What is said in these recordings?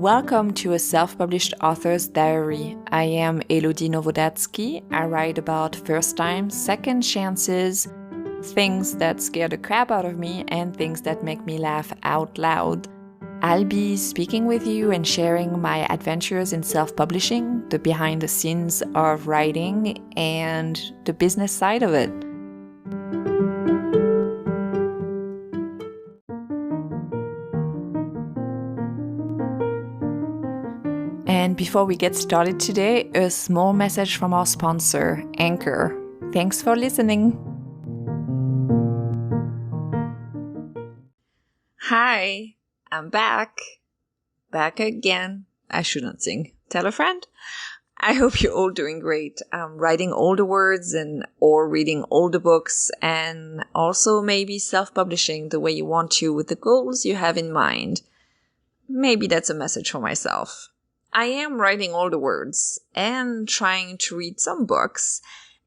Welcome to a self-published author's diary. I am Elodie Novodatsky. I write about first times, second chances, things that scare the crap out of me, and things that make me laugh out loud. I'll be speaking with you and sharing my adventures in self-publishing, the behind the scenes of writing, and the business side of it. And before we get started today, a small message from our sponsor, Anchor. Thanks for listening. Hi, I'm back. Back again. I shouldn't sing. Tell a friend. I hope you're all doing great. I'm writing all the words or reading all the books, and also maybe self-publishing the way you want to with the goals you have in mind. Maybe that's a message for myself. I am writing all the words and trying to read some books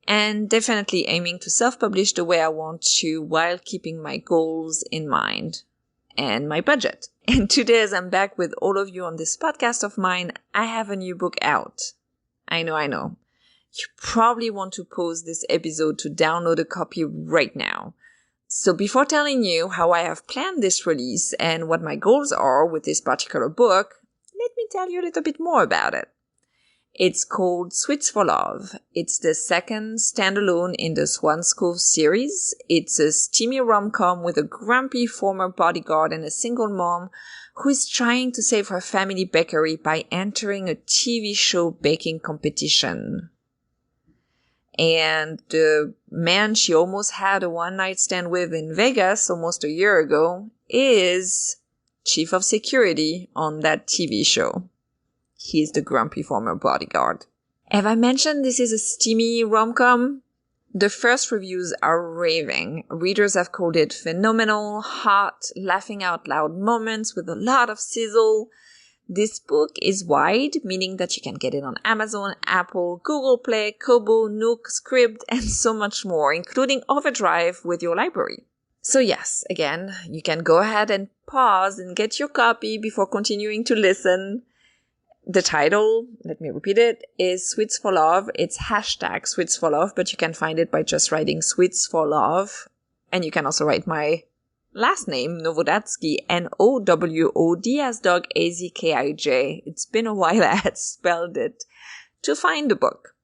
and definitely aiming to self-publish the way I want to while keeping my goals in mind and my budget. And today, as I'm back with all of you on this podcast of mine, I have a new book out. I know. You probably want to pause this episode to download a copy right now. So before telling you how I have planned this release and what my goals are with this particular book, let me tell you a little bit more about it. It's called Sweets for Love. It's the second standalone in the Swans Cove series. It's a steamy rom-com with a grumpy former bodyguard and a single mom who is trying to save her family bakery by entering a TV show baking competition. And the man she almost had a one-night stand with in Vegas almost a year ago is chief of security on that TV show. He's the grumpy former bodyguard. Have I mentioned this is a steamy rom-com? The first reviews are raving. Readers have called it phenomenal, hot, laughing out loud moments with a lot of sizzle. This book is wide, meaning that you can get it on Amazon, Apple, Google Play, Kobo, Nook, Scribd, and so much more, including Overdrive with your library. So yes, again, you can go ahead and pause and get your copy before continuing to listen. The title, let me repeat it, is Sweets for Love. It's hashtag Sweets for Love, but you can find it by just writing Sweets for Love. And you can also write my last name, Novodatsky, N-O-W-O-D as dog, A-Z-K-I-J. It's been a while I had spelled it to find the book.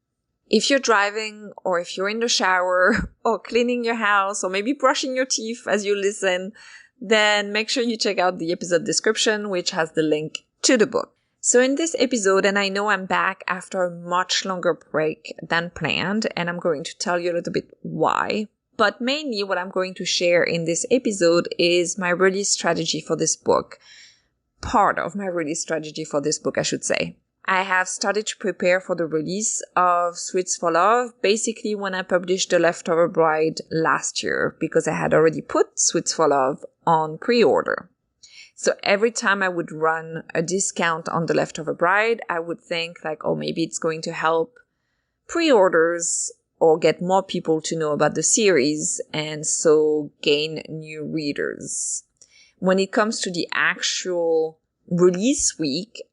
If you're driving, or if you're in the shower, or cleaning your house, or maybe brushing your teeth as you listen, then make sure you check out the episode description, which has the link to the book. So in this episode, and I know I'm back after a much longer break than planned, and I'm going to tell you a little bit why. But mainly what I'm going to share in this episode is my release strategy for this book. Part of my release strategy for this book, I should say. I have started to prepare for the release of Sweets for Love basically when I published The Leftover Bride last year, because I had already put Sweets for Love on pre-order. So every time I would run a discount on The Leftover Bride, I would think like, oh, maybe it's going to help pre-orders or get more people to know about the series and so gain new readers. When it comes to the actual release week,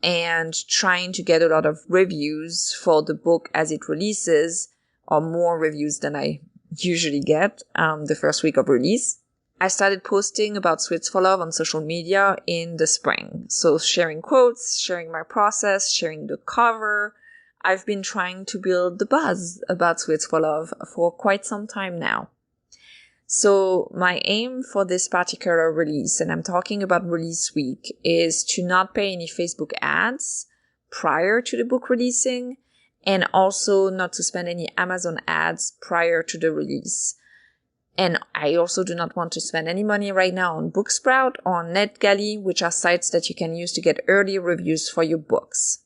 and trying to get a lot of reviews for the book as it releases, or more reviews than I usually get the first week of release, I started posting about Sweets for Love on social media in the spring. So sharing quotes, sharing my process, sharing the cover. I've been trying to build the buzz about Sweets for Love for quite some time now. So my aim for this particular release, and I'm talking about release week, is to not pay any Facebook ads prior to the book releasing, and also not to spend any Amazon ads prior to the release. And I also do not want to spend any money right now on Booksprout or on NetGalley, which are sites that you can use to get early reviews for your books.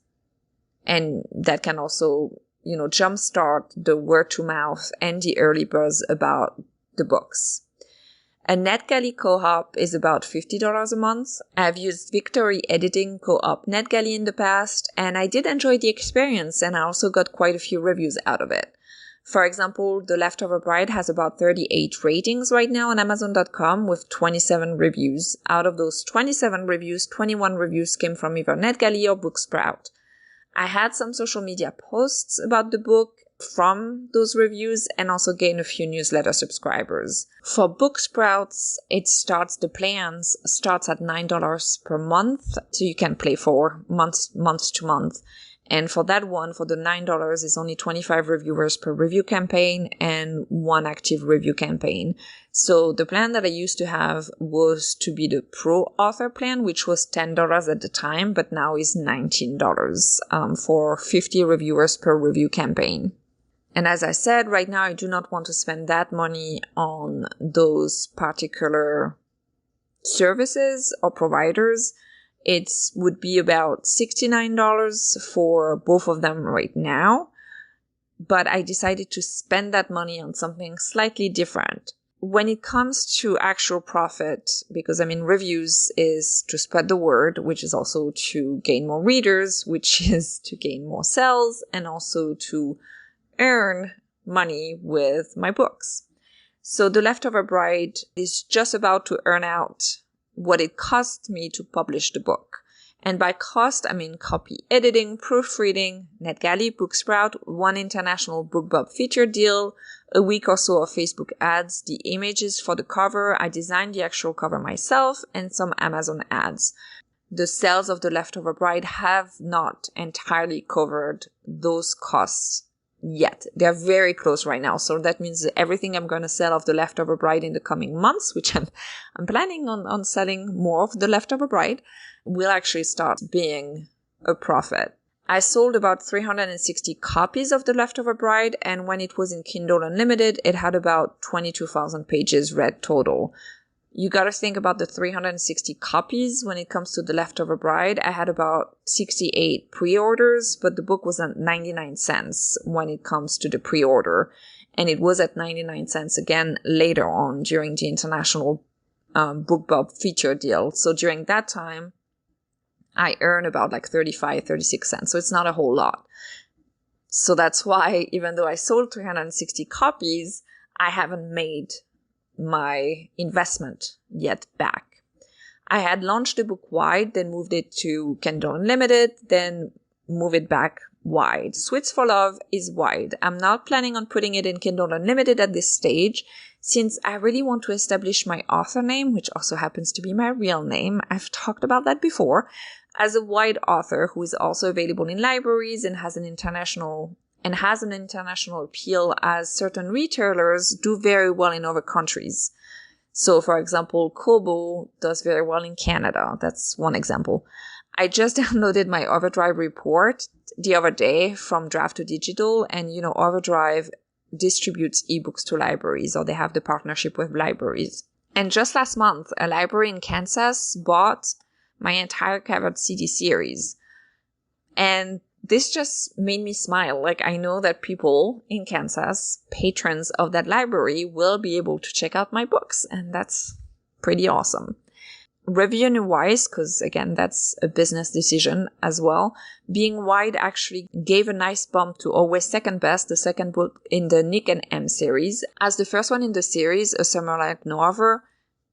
And that can also, jumpstart the word to mouth and the early buzz about the books. A NetGalley co-op is about $50 a month. I've used Victory Editing co-op NetGalley in the past, and I did enjoy the experience, and I also got quite a few reviews out of it. For example, The Leftover Bride has about 38 ratings right now on Amazon.com with 27 reviews. Out of those 27 reviews, 21 reviews came from either NetGalley or Booksprout. I had some social media posts about the book from those reviews and also gained a few newsletter subscribers. For Booksprouts, the plans starts at $9 per month, so you can play for month to month. And for that one, for the $9, is only 25 reviewers per review campaign and one active review campaign. So the plan that I used to have was to be the pro author plan, which was $10 at the time, but now is $19 for 50 reviewers per review campaign. And as I said, right now I do not want to spend that money on those particular services or providers. It would be about $69 for both of them right now. But I decided to spend that money on something slightly different. When it comes to actual profit, because reviews is to spread the word, which is also to gain more readers, which is to gain more sales, and also to earn money with my books. So The Leftover Bride is just about to earn out what it cost me to publish the book. And by cost, I mean copy editing, proofreading, NetGalley, Booksprout, one international BookBub feature deal, a week or so of Facebook ads, the images for the cover, I designed the actual cover myself, and some Amazon ads. The sales of The Leftover Bride have not entirely covered those costs yet. They're very close right now. So that means that everything I'm going to sell of The Leftover Bride in the coming months, which I'm planning on selling more of The Leftover Bride, will actually start being a profit. I sold about 360 copies of The Leftover Bride, and when it was in Kindle Unlimited, it had about 22,000 pages read total. You got to think about the 360 copies when it comes to The Leftover Bride. I had about 68 pre-orders, but the book was at 99 cents when it comes to the pre-order. And it was at 99 cents again later on during the international BookBub feature deal. So during that time, I earned about 36 cents. So it's not a whole lot. So that's why even though I sold 360 copies, I haven't made my investment yet back. I had launched the book wide, then moved it to Kindle Unlimited, then move it back wide. Sweets for Love is wide. I'm not planning on putting it in Kindle Unlimited at this stage, since I really want to establish my author name, which also happens to be my real name. I've talked about that before, as a wide author who is also available in libraries and has an international appeal, as certain retailers do very well in other countries. So, for example, Kobo does very well in Canada. That's one example. I just downloaded my Overdrive report the other day from Draft to Digital, and Overdrive distributes ebooks to libraries, or they have the partnership with libraries. And just last month, a library in Kansas bought my entire Covered CD series. And this just made me smile. I know that people in Kansas, patrons of that library, will be able to check out my books, and that's pretty awesome. Revenue-wise, because again, that's a business decision as well, being wide actually gave a nice bump to Always Second Best, the second book in the Nick and M series. As the first one in the series, A Summer Like No Other,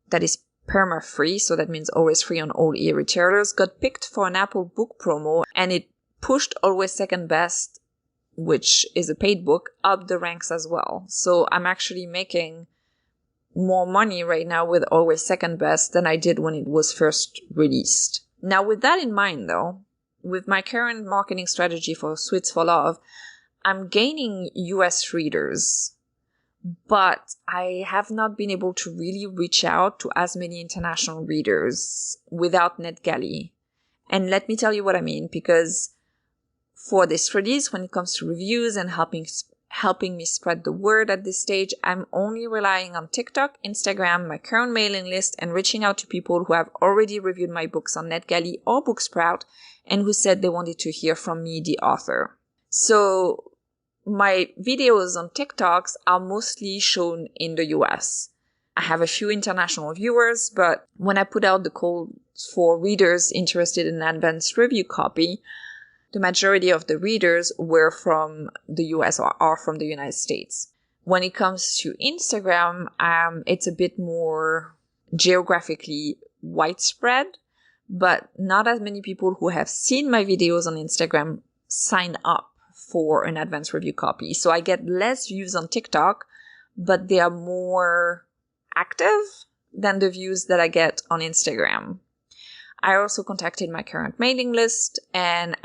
that is perma-free, so that means always free on all e-retailers, got picked for an Apple book promo, and it pushed Always Second Best, which is a paid book, up the ranks as well. So I'm actually making more money right now with Always Second Best than I did when it was first released. Now, with that in mind, though, with my current marketing strategy for Sweets for Love, I'm gaining US readers, but I have not been able to really reach out to as many international readers without NetGalley. And let me tell you what I mean, because for this release, when it comes to reviews and helping me spread the word at this stage, I'm only relying on TikTok, Instagram, my current mailing list, and reaching out to people who have already reviewed my books on NetGalley or Booksprout and who said they wanted to hear from me, the author. So my videos on TikToks are mostly shown in the US. I have a few international viewers, but when I put out the call for readers interested in an advanced review copy, the majority of the readers were from the US or are from the United States. When it comes to Instagram, it's a bit more geographically widespread, but not as many people who have seen my videos on Instagram sign up for an advanced review copy. So I get less views on TikTok, but they are more active than the views that I get on Instagram. I also contacted my current mailing list, and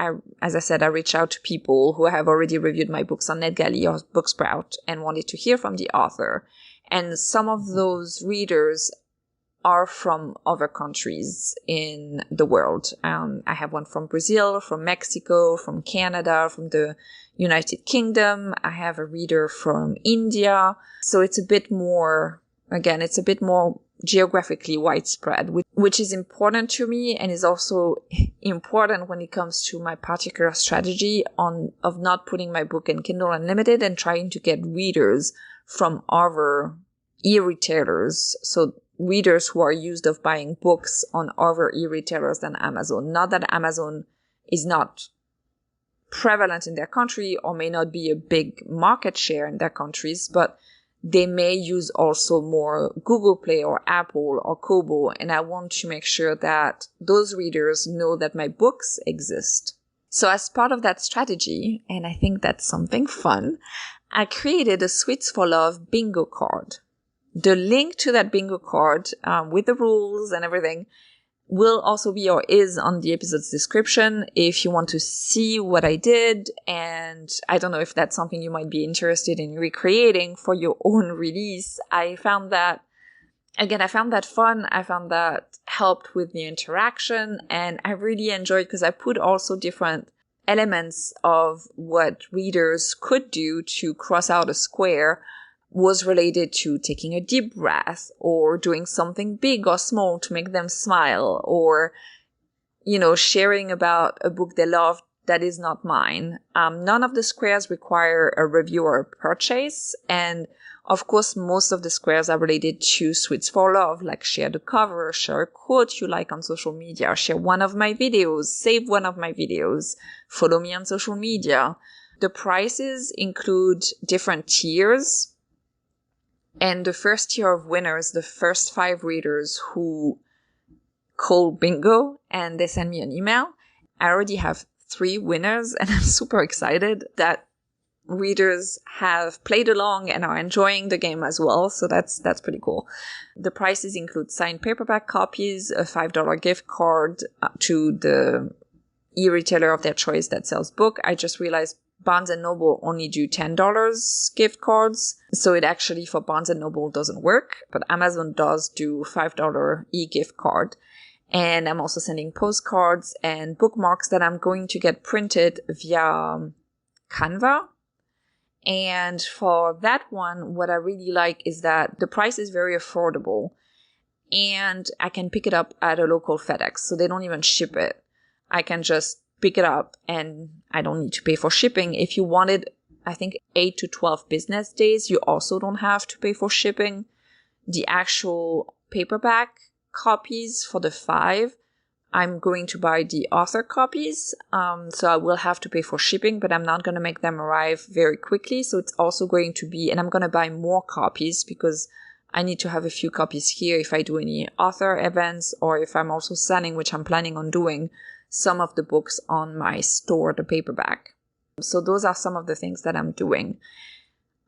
as I said, I reached out to people who have already reviewed my books on NetGalley or Booksprout and wanted to hear from the author. And some of those readers are from other countries in the world. I have one from Brazil, from Mexico, from Canada, from the United Kingdom. I have a reader from India. So it's a bit more geographically widespread, which is important to me and is also important when it comes to my particular strategy of not putting my book in Kindle Unlimited and trying to get readers from other e-retailers. So readers who are used of buying books on other e-retailers than Amazon. Not that Amazon is not prevalent in their country or may not be a big market share in their countries, but they may use also more Google Play or Apple or Kobo, and I want to make sure that those readers know that my books exist. So as part of that strategy, and I think that's something fun, I created a Sweets for Love bingo card. The link to that bingo card with the rules and everything will also be or is on the episode's description if you want to see what I did. And I don't know if that's something you might be interested in recreating for your own release. I found that fun. I found that helped with the interaction, and I really enjoyed because I put also different elements of what readers could do to cross out a square was related to taking a deep breath or doing something big or small to make them smile, or, sharing about a book they love that is not mine. None of the squares require a review or a purchase. And of course, most of the squares are related to Sweets for Love, like share the cover, share a quote you like on social media, share one of my videos, save one of my videos, follow me on social media. The prices include different tiers. And the first tier of winners, the first 5 readers who call bingo and they send me an email. I already have 3 winners, and I'm super excited that readers have played along and are enjoying the game as well. So that's pretty cool. The prices include signed paperback copies, a $5 gift card to the e-retailer of their choice that sells book. I just realized Barnes & Noble only do $10 gift cards. So it actually for Barnes & Noble doesn't work, but Amazon does do $5 e-gift card. And I'm also sending postcards and bookmarks that I'm going to get printed via Canva. And for that one, what I really like is that the price is very affordable and I can pick it up at a local FedEx. So they don't even ship it. I can just pick it up and I don't need to pay for shipping. If you wanted, I think 8 to 12 business days, you also don't have to pay for shipping. The actual paperback copies for the 5, I'm going to buy the author copies. So I will have to pay for shipping, but I'm not going to make them arrive very quickly. So it's also going to be, and I'm going to buy more copies because I need to have a few copies here if I do any author events or if I'm also selling, which I'm planning on doing, some of the books on my store, the paperback. So those are some of the things that I'm doing.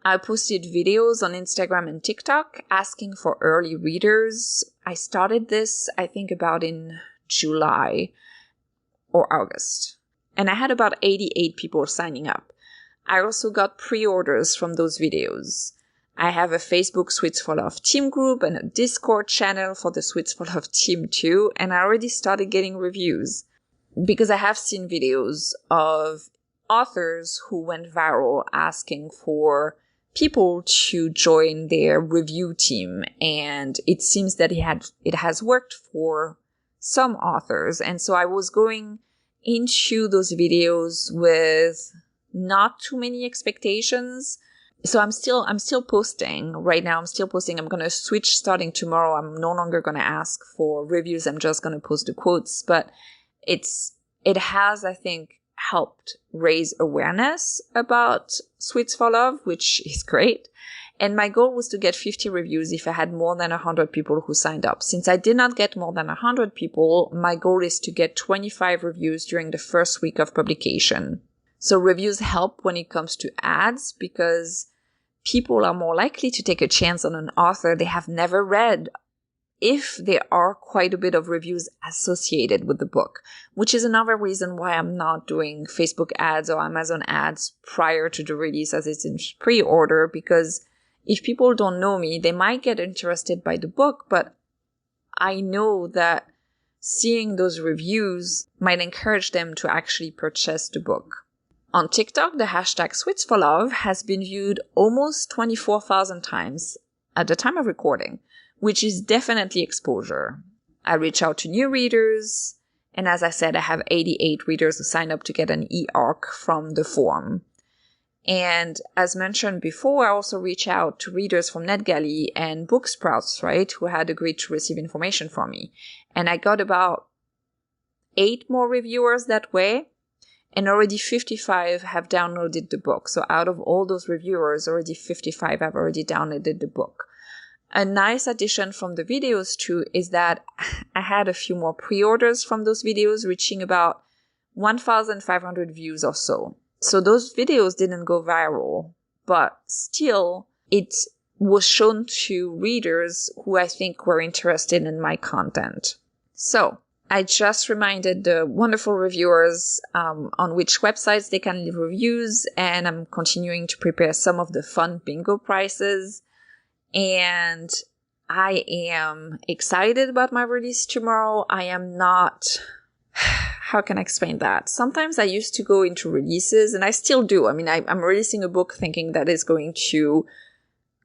I posted videos on Instagram and TikTok asking for early readers. I started this, I think, about in July or August. And I had about 88 people signing up. I also got pre-orders from those videos. I have a Facebook Sweets for Love team group and a Discord channel for the Sweets for Love team too. And I already started getting reviews because I have seen videos of authors who went viral asking for people to join their review team. And it seems that it has worked for some authors. And so I was going into those videos with not too many expectations. So I'm still posting right now. I'm still posting. I'm going to switch starting tomorrow. I'm no longer going to ask for reviews. I'm just going to post the quotes, but it has, I think, helped raise awareness about Sweets for Love, which is great. And my goal was to get 50 reviews if I had more than 100 people who signed up. Since I did not get more than 100 people, my goal is to get 25 reviews during the first week of publication. So reviews help when it comes to ads because people are more likely to take a chance on an author they have never read if there are quite a bit of reviews associated with the book, which is another reason why I'm not doing Facebook ads or Amazon ads prior to the release as it's in pre-order, because if people don't know me, they might get interested by the book, but I know that seeing those reviews might encourage them to actually purchase the book. On TikTok, the hashtag Sweets for Love has been viewed almost 24,000 times at the time of recording, which is definitely exposure. I reach out to new readers, and as I said, I have 88 readers who signed up to get an e-arc from the forum. And as mentioned before, I also reach out to readers from NetGalley and Booksprouts, right, who had agreed to receive information from me. And I got about 8 more reviewers that way, and already 55 have downloaded the book. So out of all those reviewers, already 55 have already downloaded the book. A nice addition from the videos too is that I had a few more pre-orders from those videos, reaching about 1,500 views or so. So those videos didn't go viral, but still it was shown to readers who I think were interested in my content. So I just reminded the wonderful reviewers on which websites they can leave reviews, and I'm continuing to prepare some of the fun bingo prizes. And I am excited about my release tomorrow. I am not... How can I explain that? Sometimes I used to go into releases, and I still do. I mean, I'm releasing a book thinking that it's going to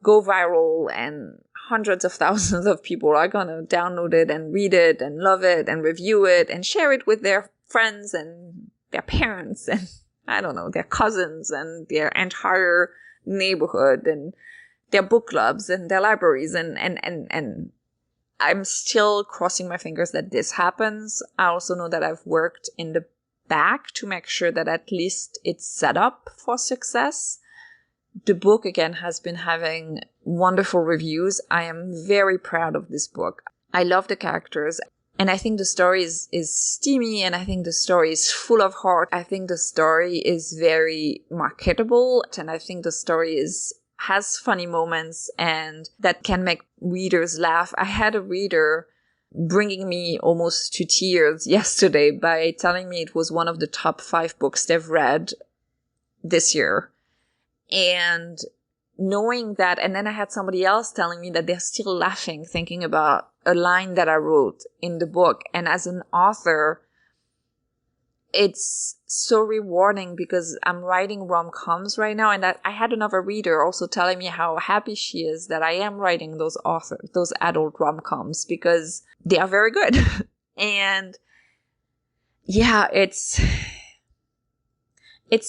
go viral and hundreds of thousands of people are going to download it and read it and love it and review it and share it with their friends and their parents and, I don't know, their cousins and their entire neighborhood and their book clubs and their libraries. And I'm still crossing my fingers that this happens. I also know that I've worked in the back to make sure that at least it's set up for success. The book, again, has been having wonderful reviews. I am very proud of this book. I love the characters, and I think the story is steamy, and I think the story is full of heart. I think the story is very marketable, and I think the story has funny moments and that can make readers laugh. I had a reader bringing me almost to tears yesterday by telling me it was one of the top 5 books they've read this year. And knowing that, and then I had somebody else telling me that they're still laughing, thinking about a line that I wrote in the book. And as an author, it's so rewarding because I'm writing rom-coms right now, and I had another reader also telling me how happy she is that I am writing those adult rom-coms because they are very good. And yeah, it's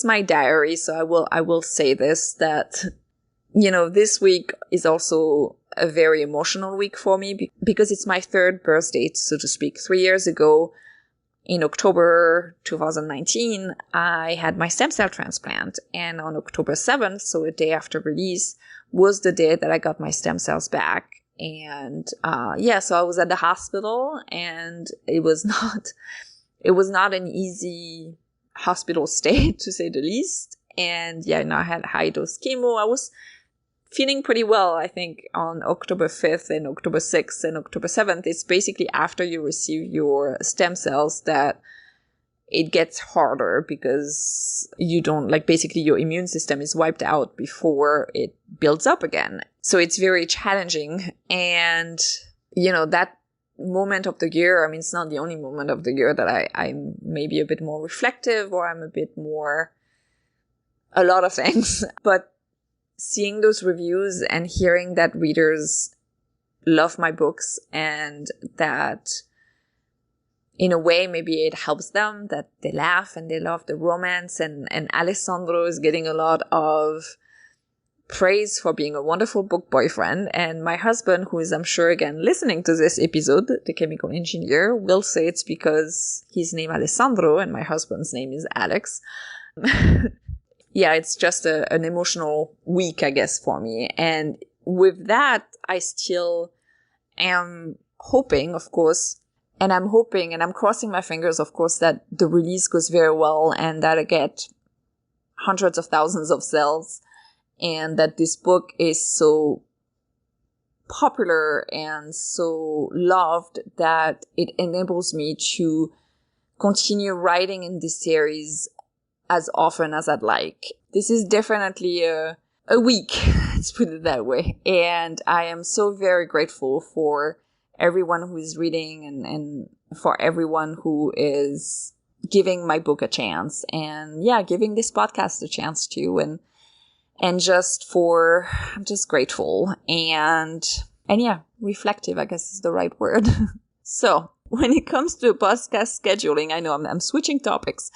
my diary, so I will say this, that, you know, this week is also a very emotional week for me because it's my 3rd birthday, so to speak. 3 years ago, in October 2019, I had my stem cell transplant, and on October 7th, so a day after release, was the day that I got my stem cells back. And so I was at the hospital, and it was not an easy hospital stay, to say the least. And I had high dose chemo. I was feeling pretty well, I think, on October 5th and October 6th and October 7th. It's basically after you receive your stem cells that it gets harder because you don't, basically your immune system is wiped out before it builds up again. So it's very challenging. And, that moment of the year, I mean, it's not the only moment of the year that I'm maybe a bit more reflective, or I'm a bit more, a lot of things. But seeing those reviews and hearing that readers love my books and that in a way maybe it helps them, that they laugh and they love the romance, and Alessandro is getting a lot of praise for being a wonderful book boyfriend. And my husband, who is, I'm sure, again, listening to this episode, the chemical engineer, will say it's because his name Alessandro and my husband's name is Alex. Yeah, it's just an emotional week, I guess, for me. And with that, I still am hoping, of course, and I'm hoping and I'm crossing my fingers, of course, that the release goes very well and that I get hundreds of thousands of sales and that this book is so popular and so loved that it enables me to continue writing in this series as often as I'd like. This is definitely a week, let's put it that way. And I am so very grateful for everyone who is reading and for everyone who is giving my book a chance. And yeah, giving this podcast a chance too. And I'm just grateful and yeah, reflective, I guess is the right word. So when it comes to podcast scheduling, I know I'm switching topics.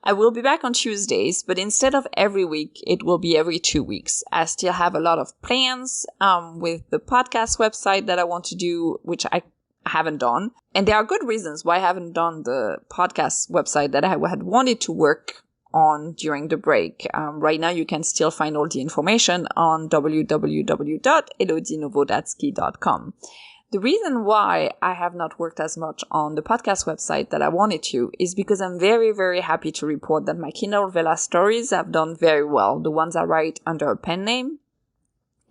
I will be back on Tuesdays, but instead of every week, it will be every 2 weeks. I still have a lot of plans with the podcast website that I want to do, which I haven't done. And there are good reasons why I haven't done the podcast website that I had wanted to work on during the break. Right now, you can still find all the information on www.elodienovodatsky.com. The reason why I have not worked as much on the podcast website that I wanted to is because I'm very, very happy to report that my Kindle Vella stories have done very well, the ones I write under a pen name.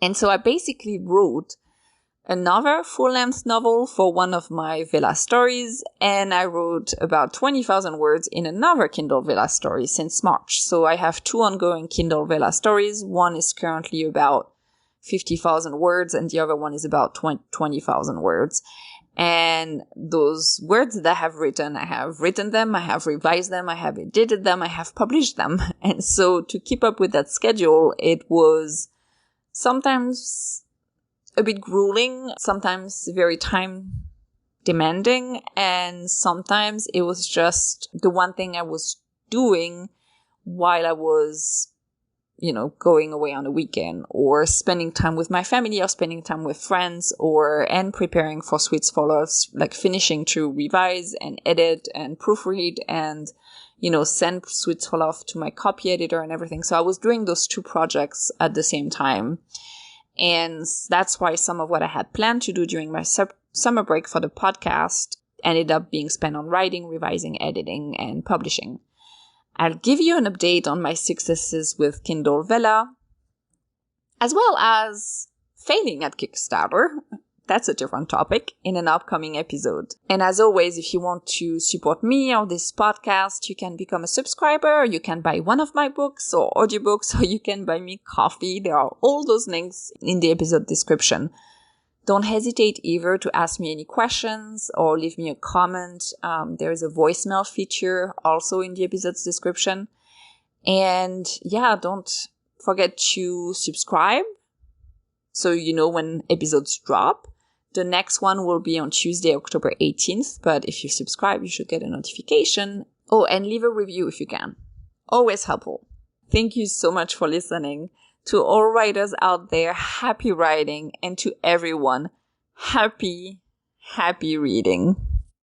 And so I basically wrote another full-length novel for one of my Vella stories, and I wrote about 20,000 words in another Kindle Vella story since March. So I have 2 ongoing Kindle Vella stories. One is currently about 50,000 words and the other one is about 20,000 words. And those words that I have written them, I have revised them, I have edited them, I have published them. And so to keep up with that schedule, it was sometimes a bit grueling, sometimes very time demanding, and sometimes it was just the one thing I was doing while I was going away on a weekend or spending time with my family or spending time with friends and preparing for Sweets for Love, like finishing to revise and edit and proofread and, send Sweets for Love to my copy editor and everything. So I was doing those 2 projects at the same time. And that's why some of what I had planned to do during my summer break for the podcast ended up being spent on writing, revising, editing, and publishing. I'll give you an update on my successes with Kindle Vella, as well as failing at Kickstarter. That's a different topic in an upcoming episode. And as always, if you want to support me or this podcast, you can become a subscriber, you can buy one of my books or audiobooks, or you can buy me coffee. There are all those links in the episode description. Don't hesitate either to ask me any questions or leave me a comment. There is a voicemail feature also in the episode's description. And yeah, don't forget to subscribe so you know when episodes drop. The next one will be on Tuesday, October 18th. But if you subscribe, you should get a notification. Oh, and leave a review if you can. Always helpful. Thank you so much for listening. To all writers out there, happy writing, and to everyone, happy reading.